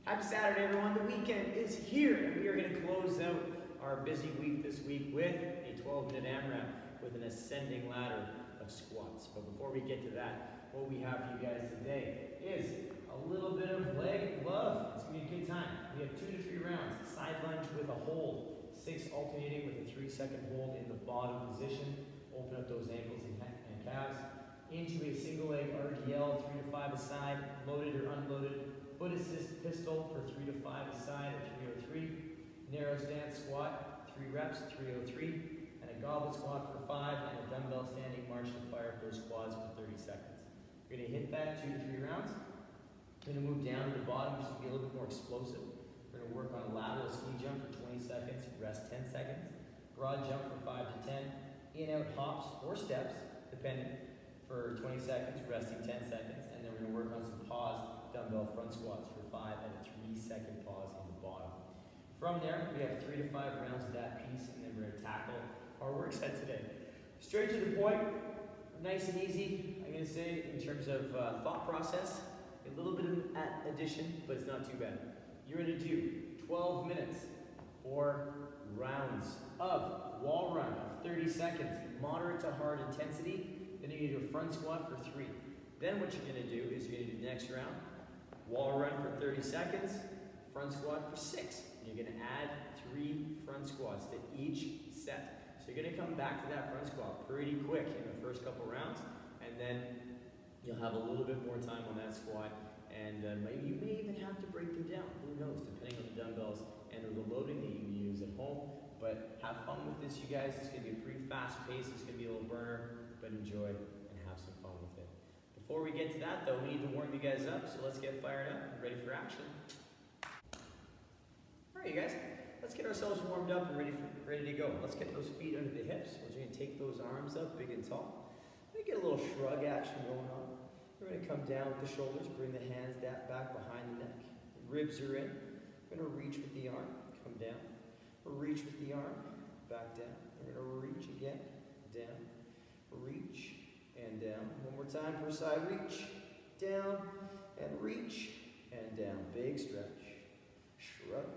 Happy Saturday, everyone. The weekend is here, and we are going to close out our busy week this week with a 12-minute AMRAP with an ascending ladder of squats. But before we get to that, what we have for you guys today is a little bit of leg love. It's going to be a good time. We have 2 to 3 rounds. Side lunge with a hold. 6 alternating with a 3-second hold in the bottom position. Open up those ankles and calves. Into a single leg RDL, 3 to 5 a side, loaded or unloaded. Foot assist pistol for 3 to 5 a side at 303. Narrow stance squat, 3 reps, 303. And a goblet squat for 5, and a dumbbell standing march to fire up those quads for 30 seconds. We're going to hit that 2 to 3 rounds. We're going to move down to the bottom, just to be a little bit more explosive. We're going to work on a lateral ski jump for 20 seconds, rest 10 seconds. Broad jump for 5 to 10. In-out hops or steps, depending, for 20 seconds, resting 10 seconds. And then we're going to work on some paused dumbbell front squats for 5 and a 3-second pause on the bottom. From there, we have 3 to 5 rounds of that piece, and then we're going to tackle our work set today. Straight to the point, nice and easy, I'm going to say, in terms of thought process. A little bit of addition, but it's not too bad. You're going to do 12 minutes, 4 rounds of wall run of 30 seconds, moderate to hard intensity. Then you're going to do a front squat for 3. Then what you're going to do is you're going to do the next round, wall run for 30 seconds, front squat for 6. And you're going to add 3 front squats to each set. So you're going to come back to that front squat pretty quick in the first couple rounds, and then you'll have a little bit more time on that squat, and maybe you may even have to break them down. Who knows, depending on the dumbbells and the loading that you use at home. But have fun with this, you guys. It's going to be a pretty fast pace. It's going to be a little burner, but enjoy and have some fun with it. Before we get to that, though, we need to warm you guys up, so let's get fired up and ready for action. All right, you guys, let's get ourselves warmed up and ready to go. Let's get those feet under the hips. We're going to take those arms up big and tall. We're going to get a little shrug action going on. We're going to come down with the shoulders, bring the hands back behind the neck. Ribs are in. We're going to reach with the arm, come down. Reach with the arm, back down. We're going to reach again, down, reach, and down. One more time per side, reach, down, and reach, and down. Big stretch. Shrug.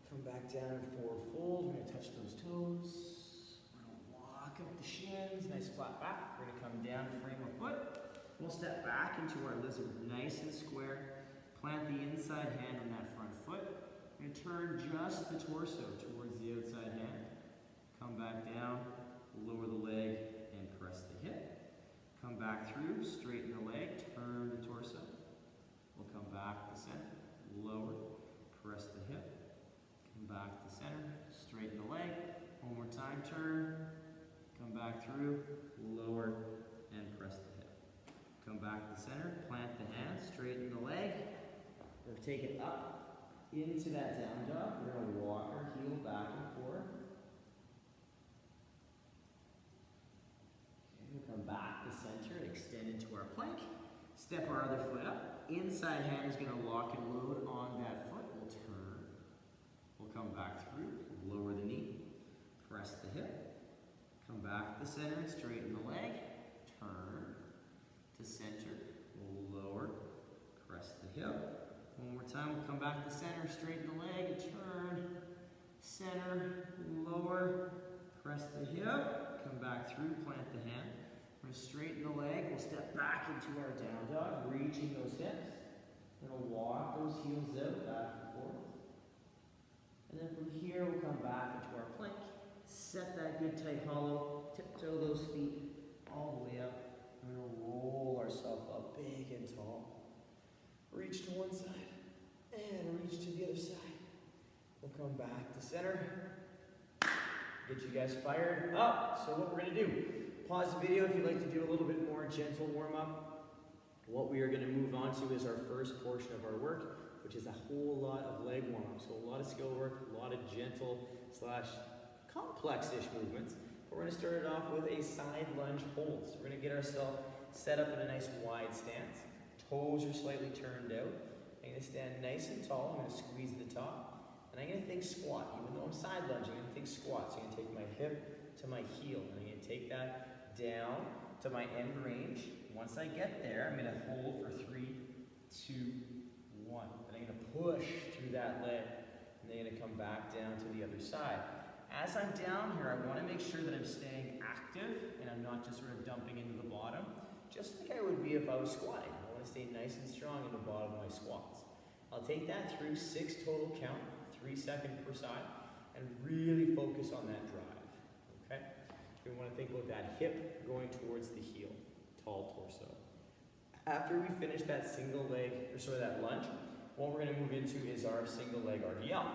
Come back down and forward fold. We're going to touch those toes. We're going to walk up the shins, nice flat back. We're going to come down, frame our foot. We'll step back into our lizard, nice and square. Plant the inside hand on that front foot. We're going to turn just the torso towards the outside hand. Come back down, lower the leg, and press the hip. Come back through, straighten the leg, turn the torso. We'll come back to center, lower, press the hip. Come back to center, straighten the leg. One more time, turn. Come back through, lower, and press the hip. Come back to center, plant the hand, straighten the leg. We'll take it up into that down dog. We're going to walk our heel back and forth. Okay, we'll come back to center and extend into our plank. Step our other foot up. Inside hand is going to lock and load on that foot. We'll turn. We'll come back through. Lower the knee. Press the hip. Come back to center and straighten the leg. Turn to center. We'll lower. Press the hip. One more time, we'll come back to center, straighten the leg, and turn, center, lower, press the hip, come back through, plant the hand. We're going to straighten the leg, we'll step back into our down dog, reaching those hips. We're going to walk those heels out, back and forth. And then from here, we'll come back into our plank, set that good tight hollow, tiptoe those feet all the way up. We're going to roll ourselves up big and tall. Reach to one side and reach to the other side. We'll come back to center. Get you guys fired up. So what we're going to do, pause the video if you'd like to do a little bit more gentle warm-up. What we are going to move on to is our first portion of our work, which is a whole lot of leg warm-up. So a lot of skill work, a lot of gentle / complex-ish movements. But we're going to start it off with a side lunge hold. So we're going to get ourselves set up in a nice wide stance. Toes are slightly turned out. I'm going to stand nice and tall. I'm going to squeeze the top. And I'm going to think squat. Even though I'm side lunging, I'm going to think squat. So I'm going to take my hip to my heel. And I'm going to take that down to my end range. Once I get there, I'm going to hold for 3, 2, 1. Then I'm going to push push through that leg. And then you're gonna come back down to the other side. As I'm down here, I wanna make sure that I'm staying active and I'm not just sort of dumping into the bottom, just like I would be if I was squatting. I wanna stay nice and strong in the bottom of my squats. I'll take that through 6 total count, 3 seconds per side, and really focus on that drive, okay? We wanna think about that hip going towards the heel, tall torso. After we finish that single leg, that lunge, what we're gonna move into is our single leg RDL.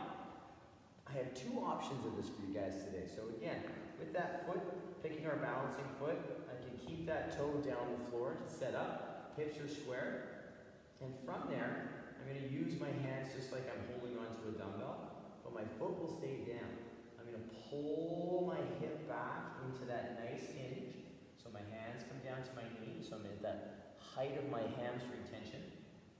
I have 2 options of this for you guys today. So again, with that foot, picking our balancing foot, I can keep that toe down the floor to set up, hips are square, and from there, I'm gonna use my hands just like I'm holding onto a dumbbell, but my foot will stay down. I'm gonna pull my hip back into that nice hinge, so my hands come down to my knee, so I'm at that height of my hamstring tension,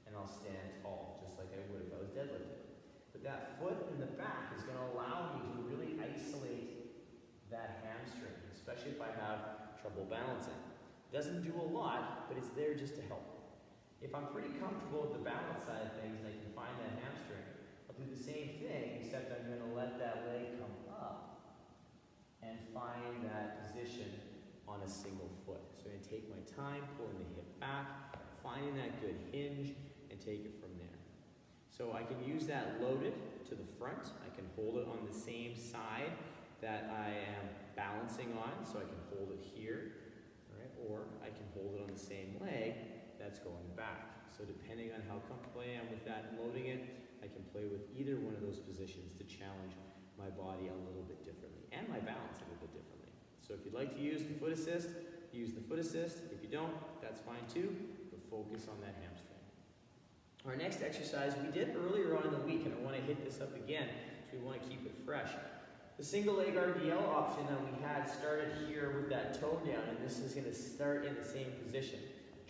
and I'll stand tall, just like I would if I was deadlifting. But that foot in the back is gonna allow me to really isolate that hamstring, especially if I have trouble balancing. It doesn't do a lot, but it's there just to help. If I'm pretty comfortable with the balance side of things and I can find that hamstring, I'll do the same thing, except I'm gonna let that leg come up and find that position on a single foot. So I'm gonna take my time, pulling the hip back, finding that good hinge, and take it from there. So I can use that loaded to the front. I can hold it on the same side that I am balancing on, so I can hold it here, all right? Or I can hold it on the same leg that's going back. So depending on how comfortable I am with that and loading it, I can play with either one of those positions to challenge my body a little bit differently and my balance a little bit differently. So if you'd like to use the foot assist, use the foot assist. If you don't, that's fine too, but focus on that hamstring. Our next exercise we did earlier on in the week, and I want to hit this up again because we want to keep it fresh. The single leg RDL option that we had started here with that toe down, and this is going to start in the same position.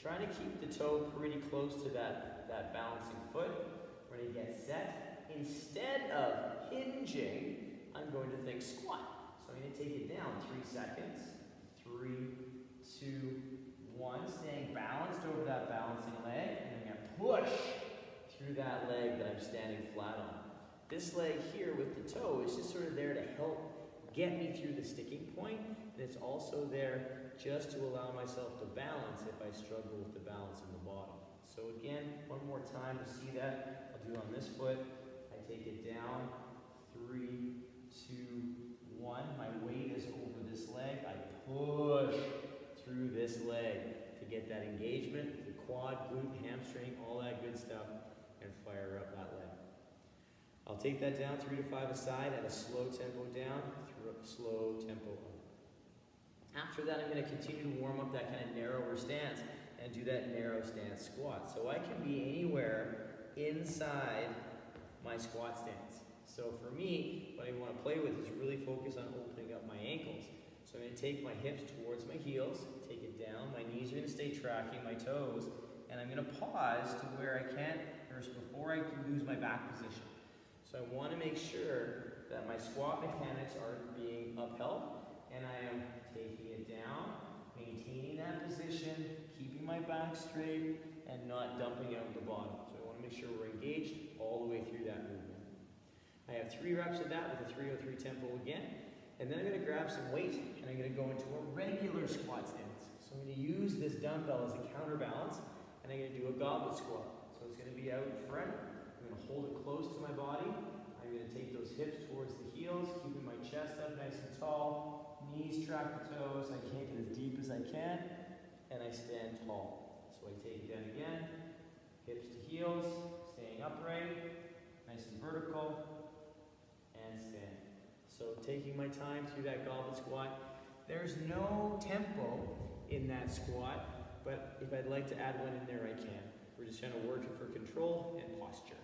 Trying to keep the toe pretty close to that balancing foot. We're going to get set. Instead of hinging, I'm going to think squat. So I'm going to take it down 3 seconds. 3, 2, 1. Staying balanced over that balancing leg. And I'm going to push through that leg that I'm standing flat on. This leg here with the toe is just sort of there to help get me through the sticking point. And it's also there just to allow myself to balance if I struggle with the balance in the bottom. So again, one more time to see that. I'll do it on this foot. I take it down. 3, 2, 1. My weight is over this leg. I push through this leg to get that engagement, the quad, glute, hamstring, all that good stuff, and fire up that leg. I'll take that down 3 to 5 aside at a slow tempo down, through a slow tempo up. After that, I'm going to continue to warm up that kind of narrower stance and do that narrow stance squat. So I can be anywhere inside my squat stance. So for me, what I want to play with is really focus on opening up my ankles. So I'm going to take my hips towards my heels, take it down, my knees are going to stay tracking my toes, and I'm going to pause to where I can't, or before I can lose my back position. So I want to make sure that my squat mechanics aren't being upheld, and I am taking it down, maintaining that position, keeping my back straight, and not dumping out the bottom. So I want to make sure we're engaged all the way through that movement. I have 3 reps of that with a 303 tempo again, and then I'm going to grab some weight, and I'm going to go into a regular squat stance. So I'm going to use this dumbbell as a counterbalance, and I'm going to do a goblet squat. So it's going to be out in front. I'm going to hold it close to my body. I'm going to take those hips towards the heels, keeping my chest up nice and tall. Knees track the toes. I can't get as deep as I can, and I stand tall. So I take it down again, hips to heels, staying upright, nice and vertical, and stand. So taking my time through that goblet squat. There's no tempo in that squat, but if I'd like to add one in there, I can. We're just trying to work it for control and posture.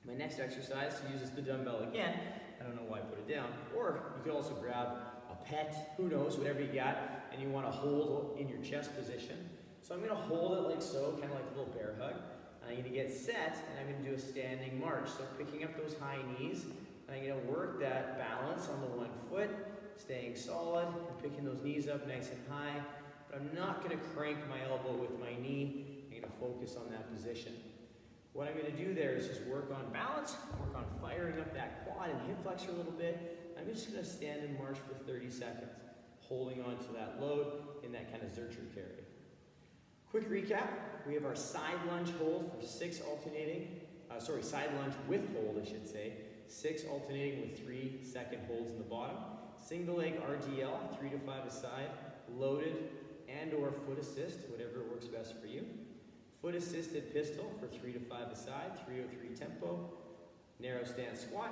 My next exercise uses the dumbbell again. I don't know why I put it down. Or you could also grab a pet, who knows, whatever you got, and you want to hold in your chest position. So I'm going to hold it like so, kind of like a little bear hug. And I'm going to get set, and I'm going to do a standing march. So picking up those high knees, and I'm going to work that balance on the one foot, staying solid, and picking those knees up nice and high. But I'm not going to crank my elbow with my knee. I'm going to focus on that position. What I'm going to do there is just work on balance, work on firing up that quad and hip flexor a little bit. I'm just going to stand and march for 30 seconds, holding on to that load in that kind of Zercher area. Quick recap, we have our side lunge hold for side lunge with hold, I should say. 6 alternating with 3-second holds in the bottom. Single leg RDL, 3 to 5 a side, loaded and or foot assist, whatever works best for you. Foot assisted pistol for 3 to 5 a side, 303 tempo. Narrow stance squat,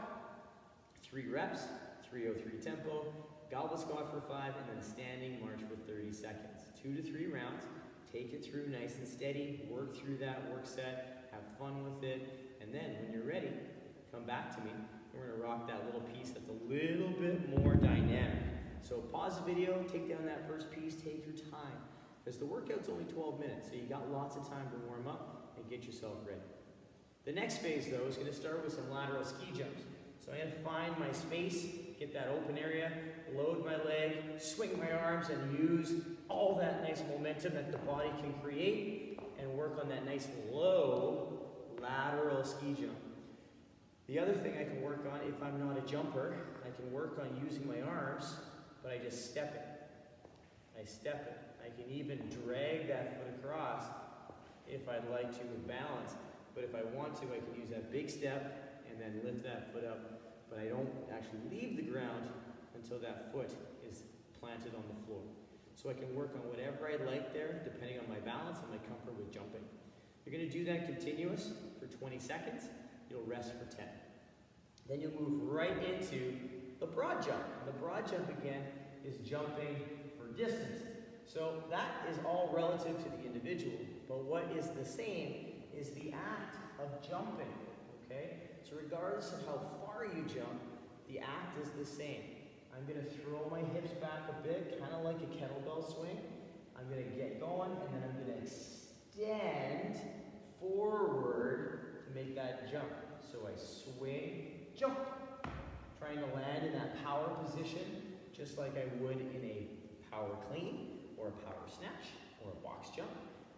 3 reps, 303 tempo. Goblet squat for 5, and then a standing march for 30 seconds. 2 to 3 rounds. Take it through nice and steady, work through that work set, have fun with it, and then when you're ready, come back to me. We're gonna rock that little piece that's a little bit more dynamic. So pause the video, take down that first piece, take your time. Because the workout's only 12 minutes, so you got lots of time to warm up and get yourself ready. The next phase though is gonna start with some lateral ski jumps. So I'm gonna find my space, get that open area, load my leg, swing my arms, and use all that nice momentum that the body can create and work on that nice low lateral ski jump. The other thing I can work on, if I'm not a jumper, I can work on using my arms, but I just step it. I step it. I can even drag that foot across if I'd like to with balance, but if I want to, I can use that big step and then lift that foot up, but I don't actually leave the ground until that foot is planted on the floor. So I can work on whatever I like there, depending on my balance and my comfort with jumping. You're gonna do that continuous for 20 seconds. You'll rest for 10. Then you'll move right into the broad jump. The broad jump again is jumping for distance. So that is all relative to the individual, but what is the same is the act of jumping, okay? So regardless of how far you jump, the act is the same. I'm gonna throw my hips back a bit, kind of like a kettlebell swing. I'm gonna get going, and then I'm gonna extend forward to make that jump. So I swing, jump, trying to land in that power position, just like I would in a power clean, or a power snatch, or a box jump.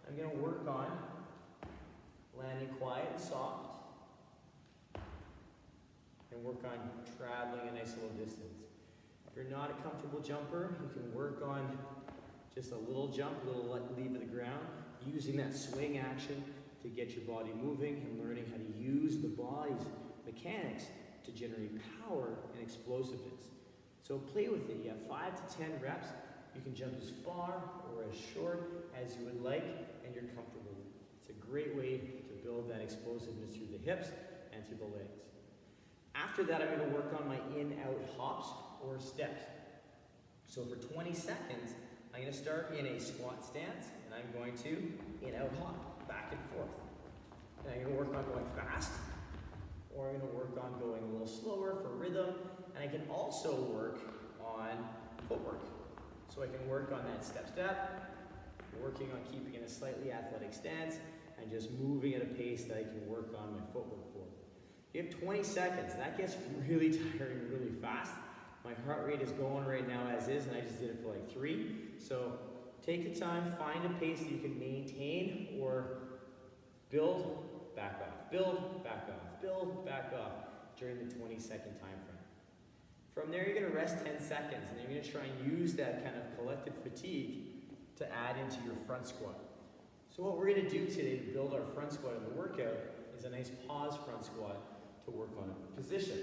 I'm gonna work on landing quiet and soft, and work on traveling a nice little distance. If you're not a comfortable jumper, you can work on just a little jump, a little leave of the ground, using that swing action to get your body moving and learning how to use the body's mechanics to generate power and explosiveness. So play with it. You have 5 to 10 reps. You can jump as far or as short as you would like, and you're comfortable with it. It's a great way to build that explosiveness through the hips and through the legs. After that, I'm going to work on my in-out hops or steps. So for 20 seconds, I'm going to start in a squat stance, and I'm going to in-out hop, back and forth. And I'm going to work on going fast, or I'm going to work on going a little slower for rhythm, and I can also work on footwork. So I can work on that step, working on keeping in a slightly athletic stance, and just moving at a pace that I can work on my footwork for. You have 20 seconds. That gets really tiring really fast. My heart rate is going right now as is, and I just did it for like 3. So take the time, find a pace that you can maintain or build, back off, build, back off, build, back off during the 20-second time frame. From there, you're going to rest 10 seconds, and you're going to try and use that kind of collective fatigue to add into your front squat. So what we're going to do today to build our front squat in the workout is a nice pause front squat to work on position.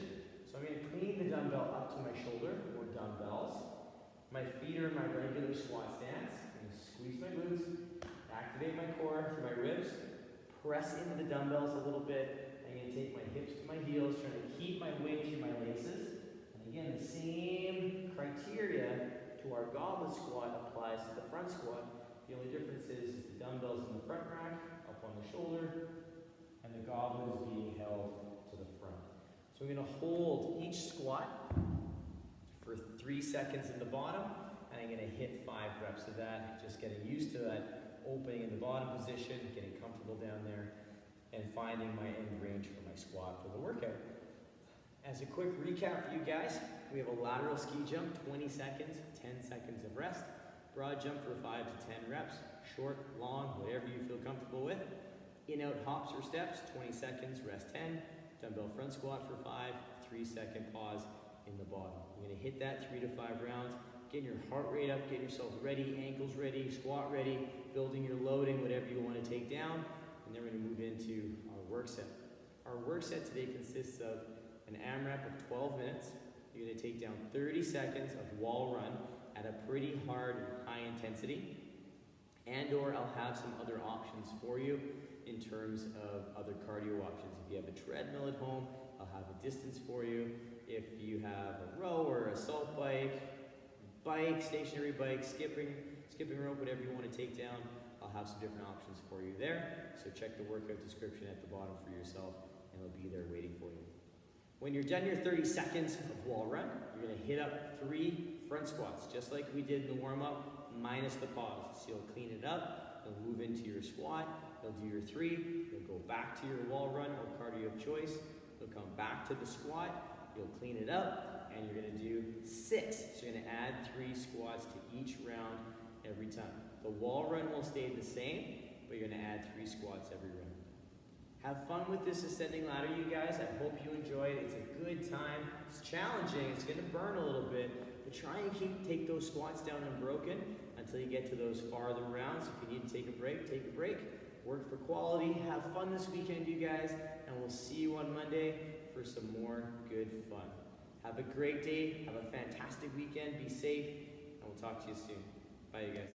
So I'm going to clean the dumbbell up to my shoulder, or dumbbells. My feet are in my regular squat stance. I'm going to squeeze my glutes, activate my core through my ribs, press into the dumbbells a little bit. I'm going to take my hips to my heels, trying to keep my weight through my laces. Again, the same criteria to our goblet squat applies to the front squat. The only difference is the dumbbells in the front rack, up on the shoulder, and the goblet is being held to the front. So we're going to hold each squat for 3 seconds in the bottom, and I'm going to hit 5 reps of that, just getting used to that opening in the bottom position, getting comfortable down there, and finding my end range for my squat for the workout. As a quick recap for you guys, we have a lateral ski jump, 20 seconds, 10 seconds of rest. Broad jump for 5 to 10 reps, short, long, whatever you feel comfortable with. In-out hops or steps, 20 seconds, rest 10. Dumbbell front squat for 5, 3-second pause in the bottom. You're gonna hit that 3 to 5 rounds, getting your heart rate up, getting yourself ready, ankles ready, squat ready, building your loading, whatever you wanna take down. And then we're gonna move into our work set. Our work set today consists of an AMRAP of 12 minutes. You're gonna take down 30 seconds of wall run at a pretty hard, high intensity. And/or I'll have some other options for you in terms of other cardio options. If you have a treadmill at home, I'll have a distance for you. If you have a row or assault bike, stationary bike, skipping rope, whatever you want to take down, I'll have some different options for you there. So check the workout description at the bottom for yourself, and it'll be there waiting for you. When you're done your 30 seconds of wall run, you're gonna hit up 3 front squats, just like we did in the warm-up, minus the pause. So you'll clean it up, you'll move into your squat, you'll do your 3, you'll go back to your wall run or cardio of choice, you'll come back to the squat, you'll clean it up, and you're gonna do 6. So you're gonna add 3 squats to each round every time. The wall run will stay the same, but you're gonna add 3 squats every round. Have fun with this ascending ladder, you guys. I hope you enjoy it. It's a good time. It's challenging. It's gonna burn a little bit, but try and take those squats down unbroken until you get to those farther rounds. If you need to take a break, take a break. Work for quality. Have fun this weekend, you guys, and we'll see you on Monday for some more good fun. Have a great day. Have a fantastic weekend. Be safe, and we'll talk to you soon. Bye, you guys.